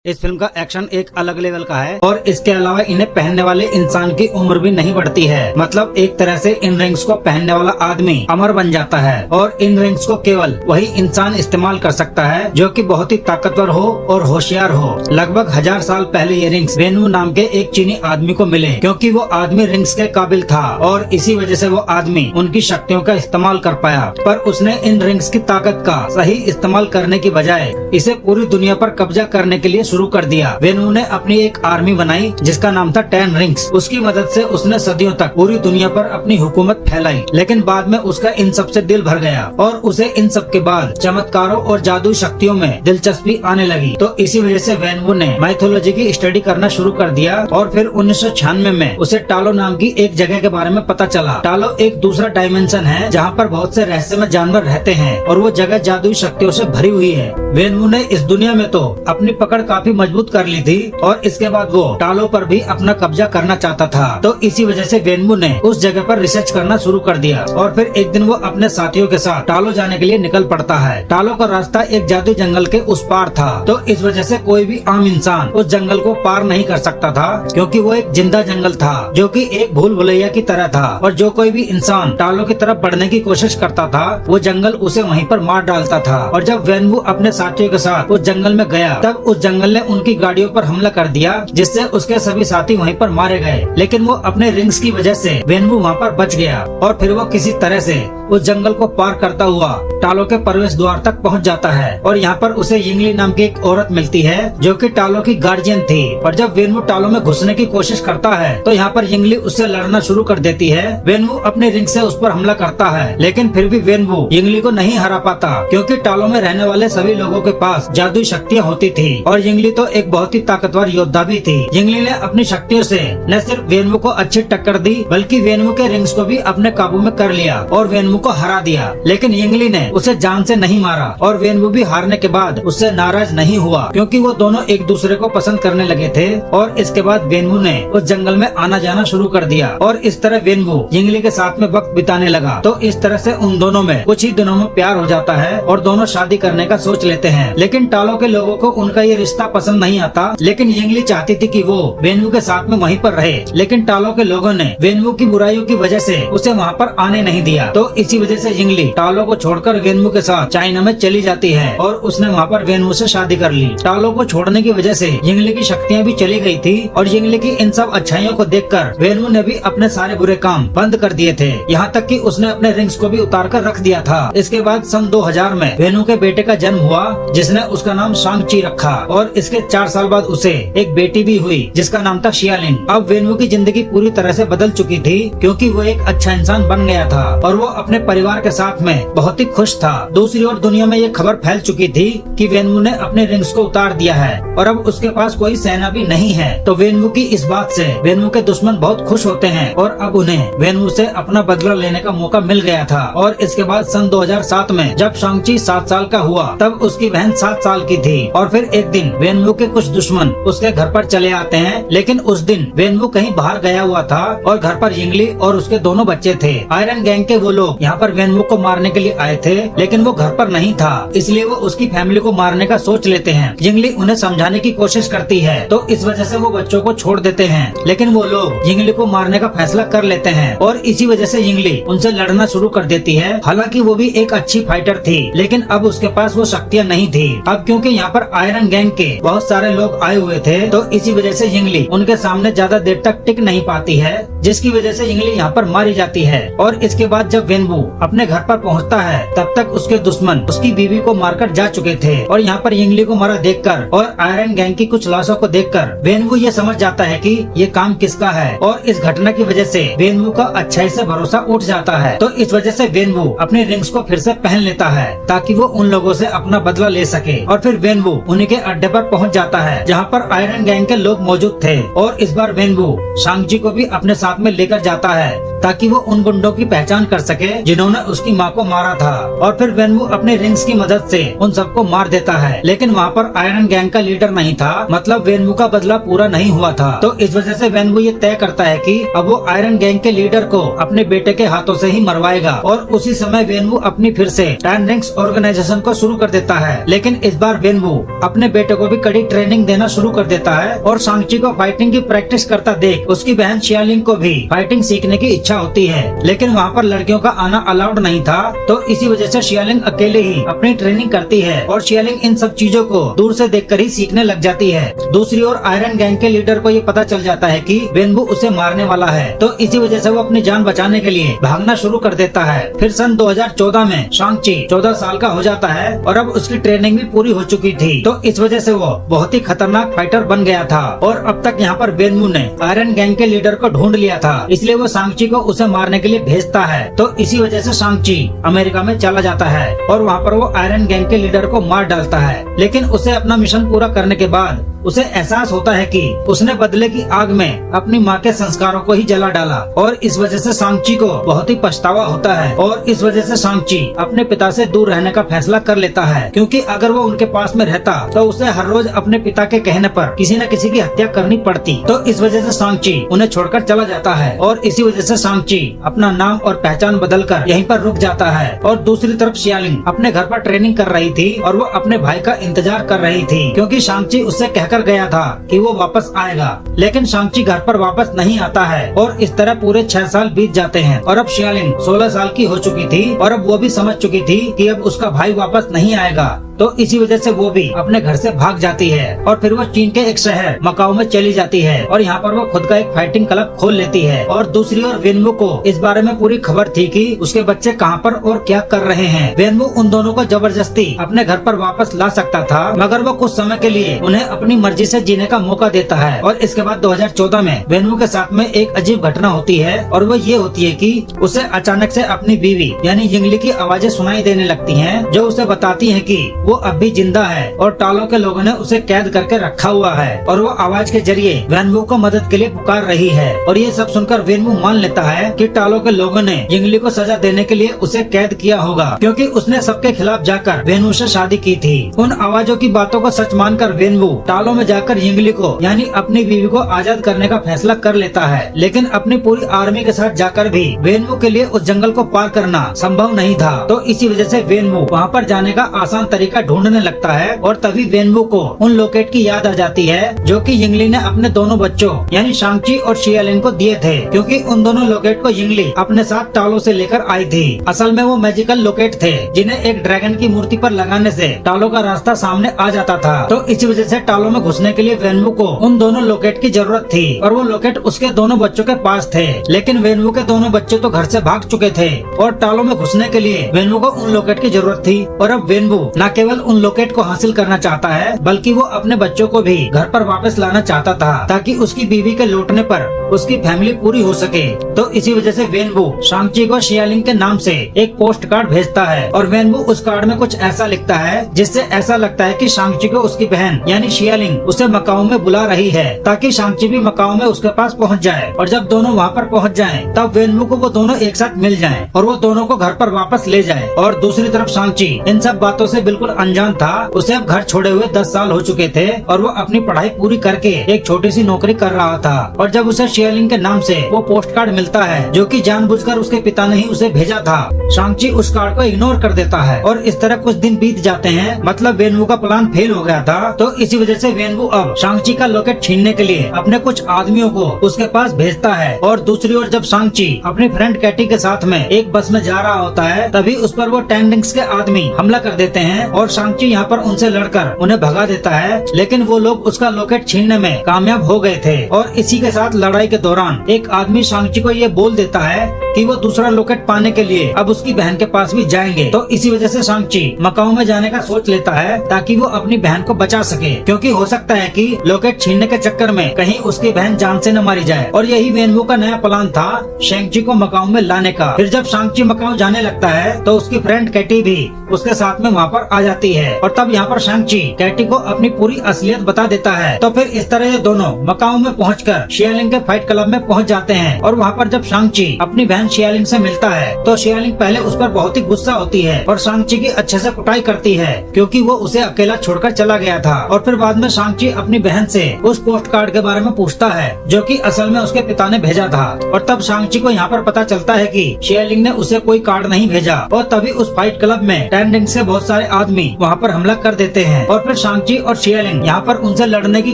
इस फिल्म का एक्शन एक अलग लेवल का है और इसके अलावा इन्हें पहनने वाले इंसान की उम्र भी नहीं बढ़ती है। मतलब एक तरह से इन रिंग्स को पहनने वाला आदमी अमर बन जाता है और इन रिंग्स को केवल वही इंसान इस्तेमाल कर सकता है जो कि बहुत ही ताकतवर हो और होशियार हो। लगभग 1000 साल पहले ये रिंग्स वेनवू नाम के एक चीनी आदमी को मिले क्योंकि वो आदमी रिंग्स के काबिल था और इसी वजह से वो आदमी उनकी शक्तियों का इस्तेमाल कर पाया। पर उसने इन रिंग्स की ताकत का सही इस्तेमाल करने की बजाय इसे पूरी दुनिया पर कब्जा करने के लिए शुरू कर दिया। वेनवू ने अपनी एक आर्मी बनाई जिसका नाम था 10 रिंग्स। उसकी मदद से उसने सदियों तक पूरी दुनिया पर अपनी हुकूमत फैलाई, लेकिन बाद में उसका इन सब से दिल भर गया और उसे इन सब के बाद चमत्कारों और जादू शक्तियों में दिलचस्पी आने लगी। तो इसी वजह से वेनवू ने माइथोलॉजी की स्टडी करना शुरू कर दिया और फिर 1996 में उसे टालो नाम की एक जगह के बारे में पता चला। टालो एक दूसरा डायमेंशन है जहाँ पर बहुत से रहस्यमय जानवर रहते हैं और वो जगह जादुई शक्तियों से भरी हुई है। वेनवू ने इस दुनिया में तो अपनी पकड़ काफी मजबूत कर ली थी और इसके बाद वो टालो पर भी अपना कब्जा करना चाहता था। तो इसी वजह से वेनवू ने उस जगह पर रिसर्च करना शुरू कर दिया और फिर एक दिन वो अपने साथियों के साथ टालो जाने के लिए निकल पड़ता है। टालो का रास्ता एक जादुई जंगल के उस पार था, तो इस वजह से कोई भी आम इंसान उस जंगल को पार नहीं कर सकता था क्योंकि वो एक जिंदा जंगल था जो कि एक भूल भुलैया की तरह था और जो कोई भी इंसान टालो की तरफ बढ़ने की कोशिश करता था वो जंगल उसे वहीं पर मार डालता था। और जब वेनवू अपने साथियों के साथ उस जंगल में गया तब उस जंगल ने उनकी गाड़ियों पर हमला कर दिया जिससे उसके सभी साथी वहीं पर मारे गए। लेकिन वो अपने रिंग्स की वजह से वेनवू वहाँ पर बच गया और फिर वो किसी तरह से उस जंगल को पार करता हुआ टालो के प्रवेश द्वार तक पहुँच जाता है और यहाँ पर उसे यिंगली नाम की एक औरत मिलती है जो कि टालो की गार्जियन थी। और जब वेनवू टालो में घुसने की कोशिश करता है तो यहाँ पर यिंगली उससे लड़ना शुरू कर देती है। वेनवू अपने रिंग से उस पर हमला करता है लेकिन फिर भी वेनवू यिंगली को नहीं हरा पाता क्योंकि टालो में रहने वाले सभी लोगों के पास जादुई शक्तियाँ होती थी और यिंगली तो एक बहुत ही ताकतवर योद्धा भी थी। यिंगली ने अपनी शक्तियों से न सिर्फ वेनवू को अच्छी टक्कर दी बल्कि वेनवू के रिंग्स को भी अपने काबू में कर लिया और वेनवू को हरा दिया। लेकिन यिंगली ने उसे जान से नहीं मारा और वेनवू भी हारने के बाद उससे नाराज नहीं हुआ क्योंकि वो दोनों एक दूसरे को पसंद करने लगे थे। और इसके बाद वेनवू ने उस जंगल में आना जाना शुरू कर दिया और इस तरह वेनवू यिंगली के साथ में वक्त बिताने लगा। तो इस तरह से उन दोनों में कुछ ही दिनों में प्यार हो जाता है और दोनों शादी करने का सोच लेते हैं। लेकिन टालो के लोगों को उनका ये रिश्ता पसंद नहीं आता, लेकिन यिंगली चाहती थी कि वो वेनवू के साथ में वहीं पर रहे। लेकिन टालो के लोगों ने वेनवू की बुराइयों की वजह से उसे वहाँ पर आने नहीं दिया। तो इसी वजह से यिंगली टालो को छोड़कर वेनवू के साथ चाइना में चली जाती है और उसने वहाँ पर वेनवू से शादी कर ली। टालो को छोड़ने की वजह से यिंगली की शक्तियाँ भी चली गई थी और यिंगली की इन सब अच्छाइयों को देखकर वेनवू ने भी अपने सारे बुरे काम बंद कर दिए थे। यहाँ तक कि उसने अपने रिंग्स को भी उतार कर रख दिया था। इसके बाद सन 2000 में वेनवू के बेटे का जन्म हुआ जिसने उसका नाम शांग-ची रखा और इसके 4 साल बाद उसे एक बेटी भी हुई जिसका नाम था शियालिन। अब वेनवू की जिंदगी पूरी तरह से बदल चुकी थी क्योंकि वो एक अच्छा इंसान बन गया था और वो अपने परिवार के साथ में बहुत ही खुश था। दूसरी ओर दुनिया में ये खबर फैल चुकी थी कि वेनवू ने अपने रिंग्स को उतार दिया है और अब उसके पास कोई सेना भी नहीं है। तो वेनवू की इस बात से वेनवू के दुश्मन बहुत खुश होते हैं और अब उन्हें वेनवू से अपना बदला लेने का मौका मिल गया था। और इसके बाद सन 2007 में जब शांग-ची 7 साल का हुआ तब उसकी बहन 7 साल की थी और फिर एक दिन वेनवू के कुछ दुश्मन उसके घर पर चले आते हैं। लेकिन उस दिन वेनवू कहीं बाहर गया हुआ था और घर पर यिंगली और उसके दोनों बच्चे थे। आयरन गैंग के वो लोग यहाँ पर वेनवू को मारने के लिए आए थे लेकिन वो घर पर नहीं था, इसलिए वो उसकी फैमिली को मारने का सोच लेते हैं। यिंगली उन्हें समझाने की कोशिश करती है तो इस वजह से वो बच्चों को छोड़ देते हैं, लेकिन वो लोग यिंगली को मारने का फैसला कर लेते हैं और इसी वजह से यिंगली उनसे लड़ना शुरू कर देती है। हालांकि वो भी एक अच्छी फाइटर थी लेकिन अब उसके पास वो शक्तियाँ नहीं थी। अब क्योंकि यहाँ पर आयरन गैंग के बहुत सारे लोग आए हुए थे तो इसी वजह से यिंगली उनके सामने ज्यादा देर तक टिक नहीं पाती है जिसकी वजह से यिंगली यहाँ पर मारी जाती है। और इसके बाद जब वेनवू अपने घर पर पहुँचता है तब तक उसके दुश्मन उसकी बीवी को मारकर जा चुके थे और यहाँ पर यिंगली को मारा देखकर और आयरन गैंग की कुछ लाशों को देखकर वेनवू ये समझ जाता है कि ये काम किसका है और इस घटना की वजह से वेनवू का अच्छाई से भरोसा उठ जाता है। तो इस वजह से वेनवू अपने रिंग्स को फिर से पहन लेता है ताकि वो उन लोगों से अपना बदला ले सके। और फिर वेनवू उन्हीं के अड्डे पर पहुँच जाता है जहाँ पर आयरन गैंग के लोग मौजूद थे और इस बार वेनवू शांग-ची को भी अपने साथ साथ में लेकर जाता है ताकि वो उन गुंडों की पहचान कर सके जिन्होंने उसकी माँ को मारा था। और फिर वेनवू अपने रिंग्स की मदद से उन सबको मार देता है। लेकिन वहाँ पर आयरन गैंग का लीडर नहीं था, मतलब वेनवू का बदला पूरा नहीं हुआ था। तो इस वजह से वेनवू ये तय करता है कि अब वो आयरन गैंग के लीडर को अपने बेटे के हाथों से ही मरवाएगा। और उसी समय वेनवू अपनी फिर से टेन रिंग्स ऑर्गेनाइजेशन को शुरू कर देता है। लेकिन इस बार वेनवू अपने बेटे को भी कड़ी ट्रेनिंग देना शुरू कर देता है और सांची को फाइटिंग की प्रैक्टिस करता देख उसकी बहन शियालिंग को भी फाइटिंग सीखने की इच्छा होती है। लेकिन वहाँ पर लड़कियों का आना अलाउड नहीं था, तो इसी वजह से शियालिंग अकेले ही अपनी ट्रेनिंग करती है और शियालिंग इन सब चीजों को दूर से देखकर ही सीखने लग जाती है। दूसरी ओर आयरन गैंग के लीडर को ये पता चल जाता है कि वेनवू उसे मारने वाला है, तो इसी वजह से वो अपनी जान बचाने के लिए भागना शुरू कर देता है। फिर सन 2014 में सांची 14 साल का हो जाता है और अब उसकी ट्रेनिंग भी पूरी हो चुकी थी, तो इस वजह से वो बहुत ही खतरनाक फाइटर बन गया था। और अब तक यहाँ पर वेनवू ने आयरन गैंग के लीडर को ढूंढ लिया था, इसलिए वो सांची को उसे मारने के लिए भेजता है। तो इसी वजह से सांची अमेरिका में चला जाता है और वहाँ पर वो आयरन गैंग के लीडर को मार डालता है। लेकिन उसे अपना मिशन पूरा करने के बाद उसे एहसास होता है कि उसने बदले की आग में अपनी माँ के संस्कारों को ही जला डाला और इस वजह से सांची को बहुत ही पछतावा होता है। और इस वजह से सांची अपने पिता से दूर रहने का फैसला कर लेता है, क्योंकि अगर वो उनके पास में रहता तो उसे हर रोज अपने पिता के कहने पर किसी न किसी की हत्या करनी पड़ती। तो इस वजह से सांची उन्हें छोड़कर चला जाता है और इसी वजह से सांची अपना नाम और पहचान बदलकर यहीं पर रुक जाता है। और दूसरी तरफ शियालिंग अपने घर पर ट्रेनिंग कर रही थी और वो अपने भाई का इंतजार कर रही थी, क्योंकि सांची उससे कर गया था कि वो वापस आएगा। लेकिन सांची घर पर वापस नहीं आता है और इस तरह पूरे 6 साल बीत जाते हैं और अब शियालिंग 16 साल की हो चुकी थी और अब वो भी समझ चुकी थी कि अब उसका भाई वापस नहीं आएगा। तो इसी वजह से वो भी अपने घर से भाग जाती है और फिर वो चीन के एक शहर मकाओ में चली जाती है और यहाँ पर वो खुद का एक फाइटिंग क्लब खोल लेती है। और दूसरी ओर वेनवू को इस बारे में पूरी खबर थी कि उसके बच्चे कहाँ पर और क्या कर रहे हैं। वेनवू उन दोनों को जबरदस्ती अपने घर पर वापस ला सकता था, मगर वो कुछ समय के लिए उन्हें अपनी मर्जी से जीने का मौका देता है। और इसके बाद 2014 में वेनवू के साथ में एक अजीब घटना होती है और वो ये होती है कि उसे अचानक से अपनी बीवी यानी यिंगली की आवाजें सुनाई देने लगती हैं, जो उसे बताती हैं कि वो अब भी जिंदा है और टालो के लोगों ने उसे कैद करके रखा हुआ है और वो आवाज के जरिए वेनवू को मदद के लिए पुकार रही है। और ये सब सुनकर वेनवू मान लेता है कि टालो के लोगों ने यिंगली को सजा देने के लिए उसे कैद किया होगा, क्योंकि उसने सबके खिलाफ जाकर वेनवू से शादी की थी। उन आवाजों की बातों को सच मानकर वेनवू टालो में जाकर यिंगली को यानी अपनी बीवी को आजाद करने का फैसला कर लेता है। लेकिन अपनी पूरी आर्मी के साथ जाकर भी वेनवू के लिए उस जंगल को पार करना संभव नहीं था। तो इसी वजह से वेनवू वहाँ पर जाने का आसान तरीका ढूंढने लगता है और तभी वेनवू को उन लोकेट की याद आ जाती है जो कि यिंगली ने अपने दोनों बच्चों यानी सांची और शियालिंग को दिए थे, क्योंकि उन दोनों लोकेट को यिंगली अपने साथ टालो से लेकर आई थी। असल में वो मैजिकल लोकेट थे जिन्हें एक ड्रैगन की मूर्ति पर लगाने से टालो का रास्ता सामने आ जाता था। तो इसी वजह से टालो में घुसने के लिए वेनवू को उन दोनों लोकेट की जरूरत थी और वो लोकेट उसके दोनों बच्चों के पास थे। लेकिन वेनवू के दोनों बच्चे तो घर से भाग चुके थे और टालो में घुसने के लिए वेनवू को उन लोकेट की जरूरत थी। और अब वेनवू न केवल उन लोकेट को हासिल करना चाहता है, बल्कि वो अपने बच्चों को भी घर पर वापस लाना चाहता था ताकि उसकी बीवी के लौटने पर उसकी फैमिली पूरी हो सके। तो इसी वजह से वेनवू सांची को शियालिंग के नाम से एक पोस्ट कार्ड भेजता है और वेनवू उस कार्ड में कुछ ऐसा लिखता है जिससे ऐसा लगता है कि सांची को उसकी बहन यानी शियालिंग उसे मकाओ में बुला रही है ताकि सांची भी मकाओ में उसके पास पहुंच जाए। और जब दोनों वहां पर पहुंच जाएं, तब वेनवू को वो दोनों एक साथ मिल जाएं और वो दोनों को घर पर वापस ले जाए। और दूसरी तरफ सांची इन सब बातों से बिल्कुल अनजान था। उसे अब घर छोड़े हुए 10 साल हो चुके थे और वो अपनी पढ़ाई पूरी करके एक छोटी सी नौकरी कर रहा था। और जब उसे शियालिंग के नाम से वो पोस्ट कार्ड मिलता है जो कि जानबूझकर उसके पिता ने ही उसे भेजा था, सांची उस कार्ड को इग्नोर कर देता है। और इस तरह कुछ दिन बीत जाते हैं, मतलब वेनवू का प्लान फेल हो गया था। तो इसी वजह से वेनवू अब सांची का लॉकेट छीनने के लिए अपने कुछ आदमियों को उसके पास भेजता है। और दूसरी ओर जब सांची अपनी फ्रेंड कैटी के साथ में एक बस में जा रहा होता है, तभी उस पर वो टेन रिंग्स के आदमी हमला कर देते हैं और सांची यहाँ पर उनसे लड़कर उन्हें भगा देता है। लेकिन वो लोग उसका लॉकेट छीनने में कामयाब हो गए थे। और इसी के साथ लड़ाई के दौरान एक आदमी सांची को ये बोल देता है कि वो दूसरा लॉकेट पाने के लिए अब उसकी बहन के पास भी जाएंगे। तो इसी वजह से सांची मकाओ में जाने का सोच लेता है ताकि वो अपनी बहन को बचा सके, क्योंकि हो सकता है कि लॉकेट छीनने के चक्कर में कहीं उसकी बहन जान से न मारी जाए। और यही वेनवू का नया प्लान था शेंगची को मकाओ में लाने का। फिर जब सांची मकाओ जाने लगता है तो उसकी फ्रेंड कैटी भी उसके साथ में वहाँ पर आ जाती है और तब यहाँ पर शांग-ची कैटी को अपनी पूरी असलियत बता देता है। तो फिर इस तरह ये दोनों मकाओ में पहुंचकर शियालिंग के फाइट क्लब में पहुंच जाते हैं और वहाँ पर जब शांग-ची अपनी बहन शियालिंग से मिलता है तो शियालिंग पहले उस पर बहुत ही गुस्सा होती है और शांग-ची की अच्छे से कुटाई करती है क्योंकि वो उसे अकेला छोड़कर चला गया था। और फिर बाद में शांग-ची अपनी बहन से उस पोस्ट कार्ड के बारे में पूछता है जो कि असल में उसके पिता ने भेजा था और तब शांग-ची को यहाँ पर पता चलता है कि शियालिंग ने उसे कोई कार्ड नहीं भेजा और तभी उस फाइट क्लब में टेंडिंग से बहुत सारे आदमी वहाँ पर हमला कर देते हैं और फिर शांग-ची और शियालिंग यहाँ पर उनसे लड़ने की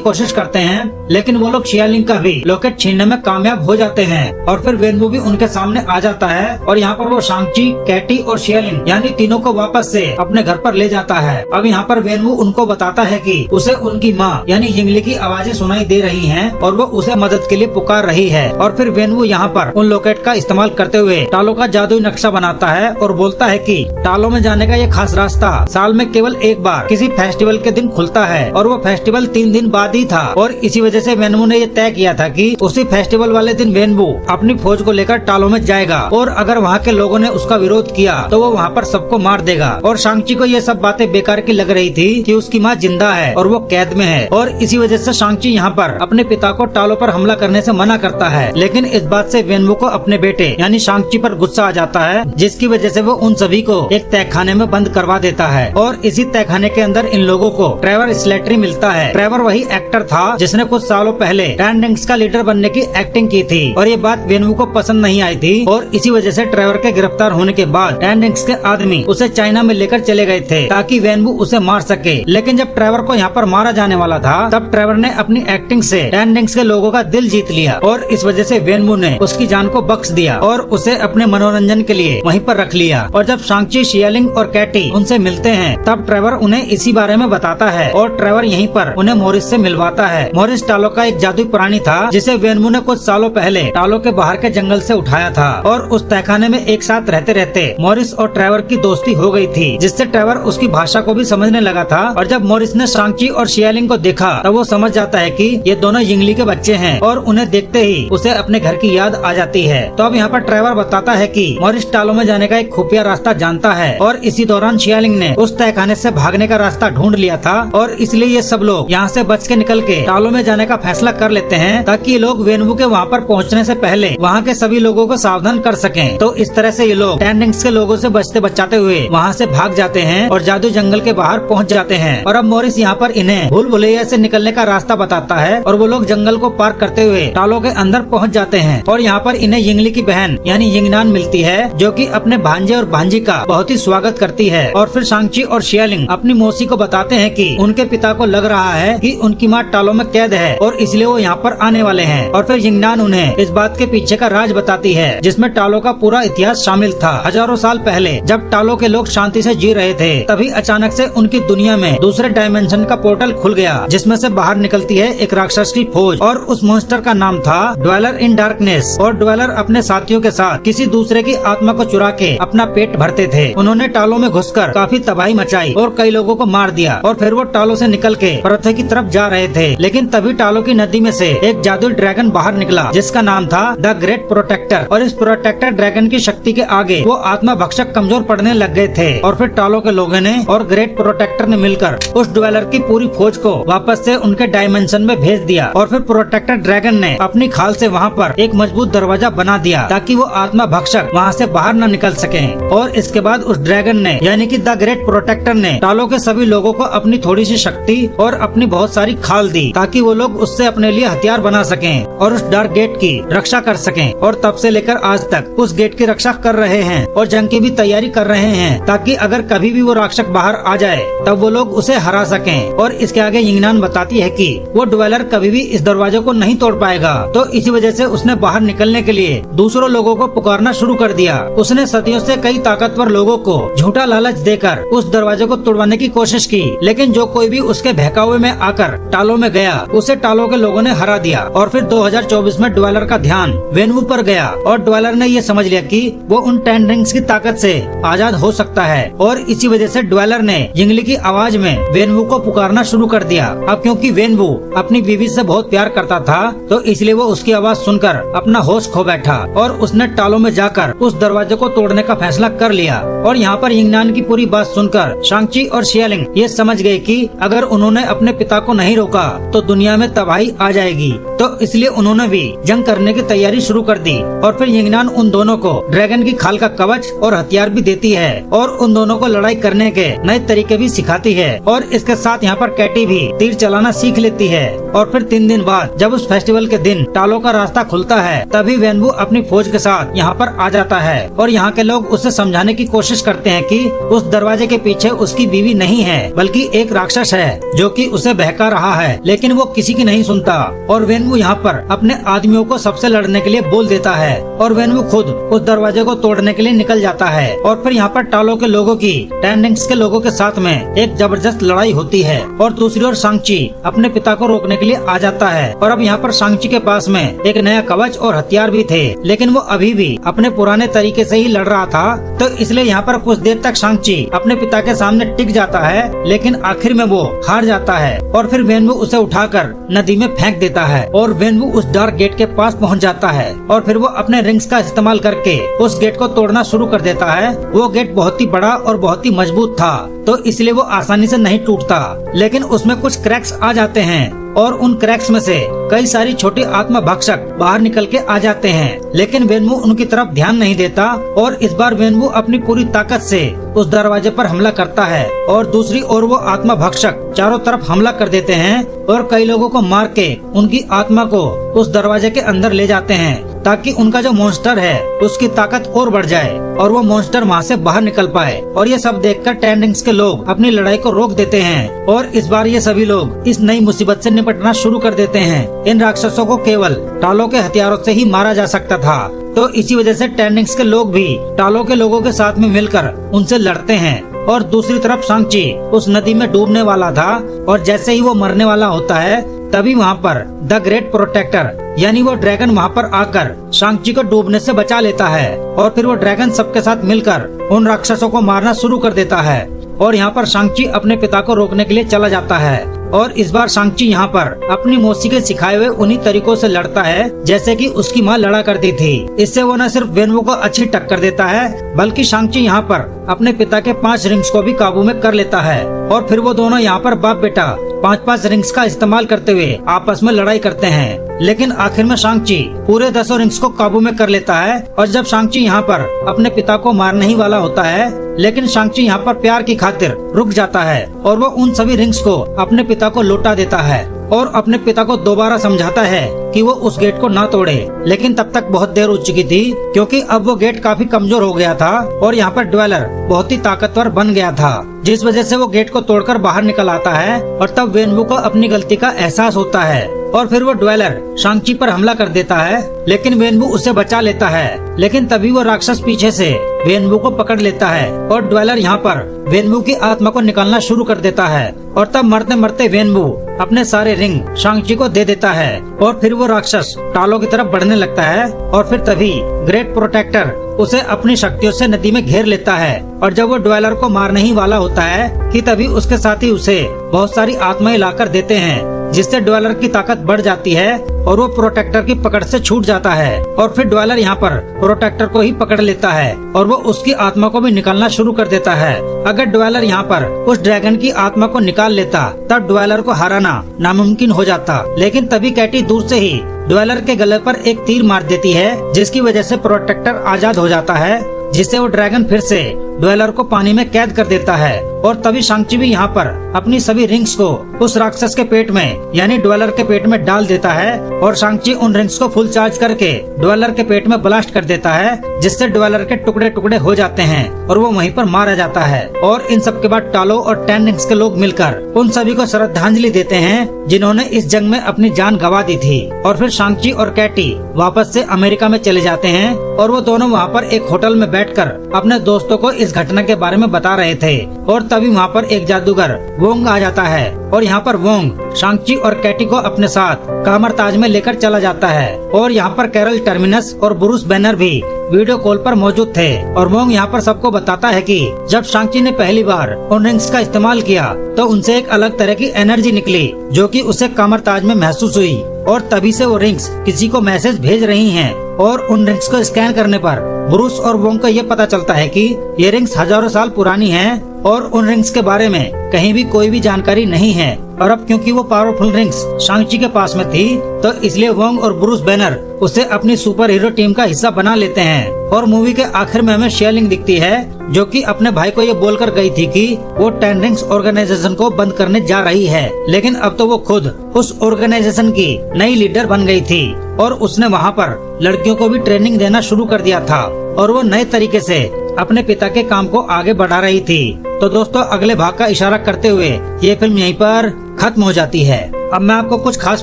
कोशिश करते हैं लेकिन वो लोग शियालिंग का भी लॉकेट छीनने में कामयाब हो जाते हैं और फिर वेनवू भी उनके सामने आ जाता है और यहाँ पर वो शांग-ची, कैटी और शियालिंग यानी तीनों को वापस से अपने घर पर ले जाता है। अब यहाँ पर वेनवू उनको बताता है कि उसे उनकी माँ यानी यिंगली की आवाजें सुनाई दे रही हैं और वो उसे मदद के लिए पुकार रही है। और फिर वेनवू यहाँ पर उन लॉकेट का इस्तेमाल करते हुए टालो का जादुई नक्शा बनाता है और बोलता है कि टालो में जाने का ये खास रास्ता साल में केवल एक बार किसी फेस्टिवल के दिन खुलता है और वो फेस्टिवल 3 दिन बाद ही था और इसी वजह से वेनवू ने ये तय किया था कि उसी फेस्टिवल वाले दिन वेनवू अपनी फौज को लेकर टालो में जाएगा और अगर वहाँ के लोगों ने उसका विरोध किया तो वो वहाँ पर सबको मार देगा। और शांग-ची को ये सब बातें बेकार की लग रही थी कि उसकी माँ जिंदा है और वो कैद में है और इसी वजह से शांग-ची यहाँ पर अपने पिता को टालो पर हमला करने से मना करता है। लेकिन इस बात से वेनवू को अपने बेटे यानी शांग-ची पर गुस्सा आ जाता है जिसकी वजह से वो उन सभी को एक तहखाने में बंद करवा देता है और इसी तहखाने के अंदर इन लोगों को ट्रेवर स्लेटरी मिलता है। ट्रेवर वही एक्टर था जिसने कुछ सालों पहले टेंडिंग्स का लीडर बनने की एक्टिंग की थी और ये बात वेनवू को पसंद नहीं आई थी और इसी वजह से ट्रेवर के गिरफ्तार होने के बाद टेंडिंग्स के आदमी उसे चाइना में लेकर चले गए थे ताकि वेनवू उसे मार सके। लेकिन जब ट्रेवर को यहाँ पर मारा जाने वाला था तब ट्रेवर ने अपनी एक्टिंग से टेंडिंग्स के लोगों का दिल जीत लिया और इस वजह से वेनवू ने उसकी जान को बख्श दिया और उसे अपने मनोरंजन के लिए वहीं पर रख लिया। और जब शांग-ची, शियालिंग और कैटी उनसे मिलते हैं तब ट्रेवर उन्हें इसी बारे में बताता है और ट्रेवर यहीं पर उन्हें मॉरिस से मिलवाता है। मॉरिस टालो का एक जादुई प्राणी था जिसे वेनवू ने कुछ सालों पहले टालो के बाहर के जंगल से उठाया था और उस तहखाने में एक साथ रहते रहते मॉरिस और ट्रेवर की दोस्ती हो गई थी जिससे ट्रेवर उसकी भाषा को भी समझने लगा था। और जब मॉरिस ने शांग-ची और शियालिंग को देखा तब वो समझ जाता है कि ये दोनों यिंगली के बच्चे हैं और उन्हें देखते ही उसे अपने घर की याद आ जाती है। तो अब यहाँ पर ट्रेवर बताता है कि मॉरिस टालो में जाने का एक खुफिया रास्ता जानता है और इसी दौरान शियालिंग ने उस तहखाने से भागने का रास्ता ढूंढ लिया था और इसलिए ये सब लोग यहाँ से बच के निकल के टालो में जाने का फैसला कर लेते हैं ताकि ये लोग वेनवू के वहाँ पर पहुँचने से पहले वहाँ के सभी लोगों को सावधान कर सकें। तो इस तरह से ये लोग टेंडिंग्स के लोगों से बचते बचाते हुए वहाँ से भाग जाते हैं और जादू जंगल के बाहर पहुँच जाते हैं। और अब मॉरिस यहाँ पर इन्हें भूल भुलैया से निकलने का रास्ता बताता है और वो लोग जंगल को पार करते हुए टालो के अंदर पहुँच जाते हैं और यहाँ पर इन्हें यिंगली की बहन यानी यिंगनान मिलती है जो कि अपने भांजे और भांजी का बहुत ही स्वागत करती है। और फिर शांग-ची और शियालिंग अपनी मौसी को बताते हैं कि उनके पिता को लग रहा है कि उनकी माँ टालो में कैद है और इसलिए वो यहाँ पर आने वाले हैं। और फिर यिंगनान उन्हें इस बात के पीछे का राज बताती है जिसमें टालो का पूरा इतिहास शामिल था। हजारों साल पहले जब टालो के लोग शांति से जी रहे थे तभी अचानक से उनकी दुनिया में दूसरे डायमेंशन का पोर्टल खुल गया जिसमें से बाहर निकलती है एक राक्षस की फौज और उस मॉन्स्टर का नाम था ड्वेलर इन डार्कनेस। और ड्वेलर अपने साथियों के साथ किसी दूसरे की आत्मा को चुरा के अपना पेट भरते थे। उन्होंने टालो में घुसकर काफी तबाही मचाई और कई लोगों को मार दिया और फिर वो टालो से निकल के पृथ्वी की तरफ जा रहे थे। लेकिन तभी टालो की नदी में से एक जादुई ड्रैगन बाहर निकला जिसका नाम था द ग्रेट प्रोटेक्टर और इस प्रोटेक्टर ड्रैगन की शक्ति के आगे वो आत्मा भक्षक कमजोर पड़ने लग गए थे। और फिर टालो के लोगों ने और ग्रेट प्रोटेक्टर ने मिलकर उस ड्वेलर की पूरी फौज को वापस से उनके डायमेंशन में भेज दिया और फिर प्रोटेक्टर ड्रैगन ने अपनी खाल से वहाँ पर एक मजबूत दरवाजा बना दिया ताकि वो आत्मा भक्षक वहाँ से बाहर न निकल सके। और इसके बाद उस ड्रैगन ने यानी कि द ग्रेट प्रोटेक्टर ने टालो के सभी लोगों को अपनी थोड़ी सी शक्ति और अपनी बहुत सारी खाल दी ताकि वो लोग उससे अपने लिए हथियार बना सकें और उस डार्क गेट की रक्षा कर सकें। और तब से लेकर आज तक उस गेट की रक्षा कर रहे हैं और जंग की भी तैयारी कर रहे हैं ताकि अगर कभी भी वो राक्षस बाहर आ जाए तब वो लोग उसे हरा सकें। और इसके आगे यिंगनान बताती है कि वो ड्वेलर कभी भी इस दरवाजे को नहीं तोड़ पाएगा। तो इसी वजह से उसने बाहर निकलने के लिए दूसरों लोगों को पुकारना शुरू कर दिया। उसने सदियों से कई ताकतवर लोगों को झूठा लालच देकर उस दरवाजे को तोड़वाने की कोशिश की, लेकिन जो कोई भी उसके बहकावे में आकर टालो में गया उसे टालो के लोगों ने हरा दिया। और फिर 2024 में ड्वेलर का ध्यान वेनवू पर गया और ड्वेलर ने ये समझ लिया कि वो उन 10 रिंग्स की ताकत से आजाद हो सकता है। और इसी वजह से ड्वेलर ने यिंगली की आवाज में वेनवू को पुकारना शुरू कर दिया। अब क्योंकि वेनवू अपनी बीवी से बहुत प्यार करता था तो इसलिए वो उसकी आवाज सुनकर अपना होश खो बैठा और उसने टालो में जाकर उस दरवाजे को तोड़ने का फैसला कर लिया। और यहाँ पर यिंगनान की पूरी बात सुनकर पर शांग-ची और शियालिंग ये समझ गए कि अगर उन्होंने अपने पिता को नहीं रोका तो दुनिया में तबाही आ जाएगी, तो इसलिए उन्होंने भी जंग करने की तैयारी शुरू कर दी। और फिर यिंगनान उन दोनों को ड्रैगन की खाल का कवच और हथियार भी देती है और उन दोनों को लड़ाई करने के नए तरीके भी सिखाती है। और इसके साथ यहाँ पर कैटी भी तीर चलाना सीख लेती है। और फिर 3 दिन बाद जब उस फेस्टिवल के दिन टालो का रास्ता खुलता है, तभी वेनवू अपनी फौज के साथ यहाँ पर आ जाता है और यहाँ के लोग उसे समझाने की कोशिश करते हैं कि उस दरवाजे के पीछे उसकी बीवी नहीं है बल्कि एक राक्षस है जो कि उसे बहका रहा है, लेकिन वो किसी की नहीं सुनता। और वेनवू यहाँ पर अपने आदमियों को सबसे लड़ने के लिए बोल देता है और वेनवू खुद उस दरवाजे को तोड़ने के लिए निकल जाता है। और फिर यहाँ पर टालो के लोगों की टेन रिंग्स के लोगों के साथ में एक जबरदस्त लड़ाई होती है और दूसरी ओर शांग-ची अपने पिता को रोकने के लिए आ जाता है। और अब यहाँ पर शांग-ची के पास में एक नया कवच और हथियार भी थे, लेकिन वो अभी भी अपने पुराने तरीके से ही लड़ रहा था, तो इसलिए यहाँ पर कुछ देर तक शांग-ची अपने पिता के सामने टिक जाता है, लेकिन आखिर में वो हार जाता है। और फिर वेनवू उसे उठाकर नदी में फेंक देता है और वेनवू उस डार्क गेट के पास पहुँच जाता है और फिर वो अपने रिंग्स का इस्तेमाल करके उस गेट को तोड़ना शुरू कर देता है। वो गेट बहुत ही बड़ा और बहुत ही मजबूत था, तो इसलिए वो आसानी से नहीं टूटता, लेकिन उसमें कुछ क्रैक्स आ जाते हैं और उन क्रैक्स में से कई सारी छोटी आत्मा भक्षक बाहर निकल के आ जाते हैं। लेकिन वेनवू उनकी तरफ ध्यान नहीं देता और इस बार वेनवू अपनी पूरी ताकत से उस दरवाजे पर हमला करता है और दूसरी ओर वो आत्मा भक्षक चारों तरफ हमला कर देते हैं और कई लोगों को मार के उनकी आत्मा को उस दरवाजे के अंदर ले जाते हैं ताकि उनका जो मॉन्स्टर है उसकी ताकत और बढ़ जाए और वो मॉन्स्टर वहाँ से बाहर निकल पाए। और ये सब देखकर टेन रिंग्स के लोग अपनी लड़ाई को रोक देते हैं और इस बार ये सभी लोग इस नई मुसीबत से निपटना शुरू कर देते हैं। इन राक्षसों को केवल टालो के हथियारों से ही मारा जा सकता था, तो इसी वजह से टेन रिंग्स के लोग भी टालो के लोगों के साथ में मिलकर उनसे लड़ते हैं। और दूसरी तरफ शांग-ची उस नदी में डूबने वाला था और जैसे ही वो मरने वाला होता है, तभी वहाँ पर द ग्रेट प्रोटेक्टर यानी वो ड्रैगन वहाँ पर आकर शांग-ची को डूबने से बचा लेता है और फिर वो ड्रैगन सबके साथ मिलकर उन राक्षसों को मारना शुरू कर देता है। और यहाँ पर शांग-ची अपने पिता को रोकने के लिए चला जाता है और इस बार शांग-ची यहाँ पर अपनी मौसी के सिखाए हुए उन्हीं तरीकों से लड़ता है जैसे कि उसकी माँ लड़ा करती थी। इससे वो न सिर्फ वेनवू को अच्छी टक्कर देता है, बल्कि शांग-ची यहाँ पर अपने पिता के 5 रिंग्स को भी काबू में कर लेता है। और फिर वो दोनों यहाँ पर बाप बेटा 5-5 रिंग्स का इस्तेमाल करते हुए आपस में लड़ाई करते हैं, लेकिन आखिर में शांग-ची पूरे 10 रिंग्स को काबू में कर लेता है। और जब शांग-ची यहाँ पर अपने पिता को मारने ही वाला होता है, लेकिन शांग-ची यहाँ पर प्यार की खातिर रुक जाता है और वो उन सभी रिंग्स को अपने पिता को लौटा देता है और अपने पिता को दोबारा समझाता है कि वो उस गेट को ना तोड़े। लेकिन तब तक बहुत देर हो चुकी थी, क्योंकि अब वो गेट काफी कमजोर हो गया था और यहाँ पर ड्वेलर बहुत ही ताकतवर बन गया था, जिस वजह से वो गेट को तोड़कर बाहर निकल आता है। और तब वेनवू को अपनी गलती का एहसास होता है और फिर वो ड्वेलर शांग-ची पर हमला कर देता है, लेकिन वेनवू उसे बचा लेता है। लेकिन तभी वो राक्षस पीछे से वेनवू को पकड़ लेता है और ड्वेलर यहाँ पर वेनवू की आत्मा को निकालना शुरू कर देता है। और तब मरते मरते वेनवू अपने सारे रिंग शांग-ची को दे देता है और फिर वो राक्षस टालो की तरफ बढ़ने लगता है। और फिर तभी ग्रेट प्रोटेक्टर उसे अपनी शक्तियों से नदी में घेर लेता है और जब वो ड्वेलर को मारने ही वाला होता है कि तभी उसके साथी उसे बहुत सारी आत्माएं लाकर देते हैं, जिससे ड्वेलर की ताकत बढ़ जाती है और वो प्रोटेक्टर की पकड़ से छूट जाता है। और फिर ड्वेलर यहाँ पर प्रोटेक्टर को ही पकड़ लेता है और वो उसकी आत्मा को भी निकालना शुरू कर देता है। अगर ड्वेलर यहाँ पर उस ड्रैगन की आत्मा को निकाल लेता तब ड्वेलर को हराना नामुमकिन हो जाता, लेकिन तभी कैटी दूर से ही ड्वेलर के गले पर एक तीर मार देती है, जिसकी वजह से प्रोटेक्टर आजाद हो जाता है, जिससे वो ड्रैगन फिर से ड्वेलर को पानी में कैद कर देता है। और तभी शांग-ची भी यहाँ पर अपनी सभी रिंग्स को उस राक्षस के पेट में यानी ड्वेलर के पेट में डाल देता है और शांग-ची उन रिंग्स को फुल चार्ज करके ड्वेलर के पेट में ब्लास्ट कर देता है, जिससे ड्वेलर के टुकड़े टुकड़े हो जाते हैं और वो वहीं पर मारा जाता है। और इन सब के बाद टालो और टेन रिंग्स के लोग मिलकर उन सभी को श्रद्धांजलि देते हैं जिन्होंने इस जंग में अपनी जान गंवा दी थी। और फिर शांग-ची और कैटी वापस से अमेरिका में चले जाते हैं और वो दोनों वहाँ पर एक होटल में बैठकर अपने दोस्तों को इस घटना के बारे में बता रहे थे। और तभी वहाँ पर एक जादूगर वोंग आ जाता है और यहाँ पर वोंग शांग-ची और कैटी को अपने साथ कामर ताज में लेकर चला जाता है। और यहाँ पर कैरल टर्मिनस और ब्रूस बैनर भी वीडियो कॉल पर मौजूद थे और वोंग यहाँ पर सबको बताता है कि जब शांग-ची ने पहली बार उन रिंग्स का इस्तेमाल किया तो उनसे एक अलग तरह की एनर्जी निकली जो कि उसे कामर ताज में महसूस हुई और तभी से वो रिंग्स किसी को मैसेज भेज रही हैं। और उन रिंग्स को स्कैन करने पर ब्रूस और वोंग को ये पता चलता है कि ये रिंग्स हजारों साल पुरानी हैं और उन रिंग्स के बारे में कहीं भी कोई भी जानकारी नहीं है। और अब क्योंकि वो पावरफुल रिंग्स शांग-ची के पास में थी, तो इसलिए वोंग और ब्रूस बैनर उसे अपनी सुपर हीरो टीम का हिस्सा बना लेते हैं। और मूवी के आखिर में हमें शेयलिंग दिखती है, जो कि अपने भाई को ये बोलकर गई थी कि वो 10 रिंग्स ऑर्गेनाइजेशन को बंद करने जा रही है। लेकिन अब तो वो खुद उस ऑर्गेनाइजेशन की नई लीडर बन गई थी और उसने वहाँ पर लड़कियों को भी ट्रेनिंग देना शुरू कर दिया था और वो नए तरीके से अपने पिता के काम को आगे बढ़ा रही थी। तो दोस्तों, अगले भाग का इशारा करते हुए ये फिल्म यहीं पर खत्म हो जाती है। अब मैं आपको कुछ खास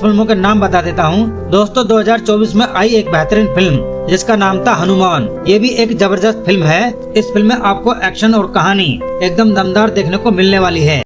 फिल्मों के नाम बता देता हूँ। दोस्तों, 2024 में आई एक बेहतरीन फिल्म जिसका नाम था हनुमान। ये भी एक जबरदस्त फिल्म है। इस फिल्म में आपको एक्शन और कहानी एकदम दमदार देखने को मिलने वाली है।